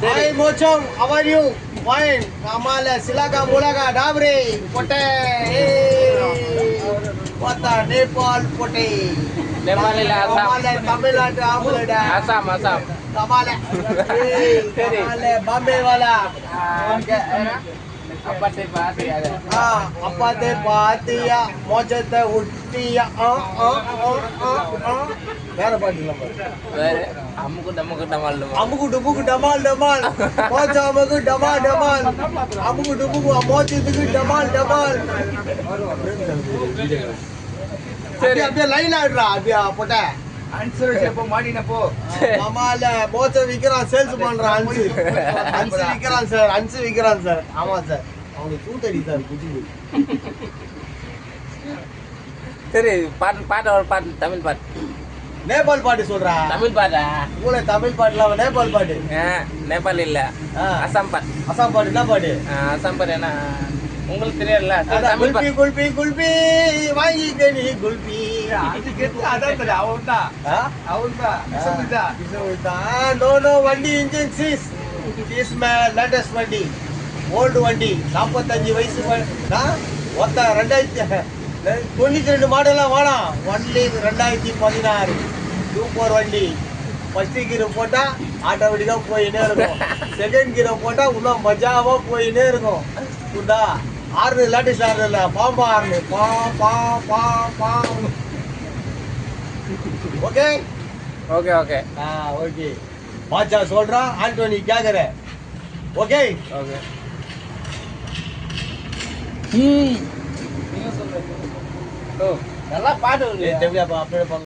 Hi Mocham, how are you? Fine. Kamala, Silaka, Mulaga, Dabri, Pote. What a Nepal Pote. Nepal இல்ல Kamala, Tamil Amulada. Assam Assam Kamala. Kamala, Bombay wala. அப்பட்டை பாத்து Apate Patia, Mochata Uttia. வேற பாட்டு இல்ல வேற அம்முக்கு டம்முக்கு டமால் அமுகு டுமுகு டமால் டமால் மோச்சா அமுகு டமால் டமால் அமுகு டுமுகு மோச்சத்துக்கு டமால் டமால் சரி அப்படியே லைன் ஆடுறா அப்படியே போட்ட ஆன்சர் எப்போ மாடினப்போ மாமால மோச்ச விக்கிறான் சேல்ஸ் பண்றான் அன்சு விக்கிறான் சார் அன்சு விக்கிறான் சார் ஆமா சார் அவனுக்கு தூத்தடி சார் குஜி சரி பாட்டு ஒரு பாட்டு தமிழ் பாட்டு நேபாள் பாட்டு சொல்றா தமிழ் பாட்டா கூட தமிழ் பாட்டுல நேபாள் பாட்டு நேபாள் இல்ல அசாம் பாட்டு அசாம் பாட்டு என்ன பாட்டு அசாம் பாட்டு என்ன உங்களுக்கு தெரியல தமிழ் குல்பி பாட்டு குல்பி குல்பி வாங்கிக்க நீ குல்பி அது கேட்டு அதான் தெரியும் அவன்தான் அவன்தான் நோ நோ வண்டி இன்ஜின் சீஸ் லேட்டஸ்ட் வண்டி ஓல்டு வண்டி 45 வயசு ஒத்த 2092 மாடலாம் வேணாம் ஒன்லி 2016 சூப்பர் வண்டி ஃபர்ஸ்ட் கீரை போட்டா ஆட்டோமேட்டிக்கா போயினே இருக்கும் செகண்ட் கீரை போட்டா இன்னும் மஜாவா போயினே இருக்கும் புரியுதா ஆறு லேட்டஸ்ட் ஆறு இல்ல பாம்பா ஆறு பா பா பா பா ஓகே ஓகே ஓகே ஓகே பாச்சா சொல்றா ஆண்டோனி கேக்குற ஓகே ஓகே நல்லா பாட்டு அப்படியே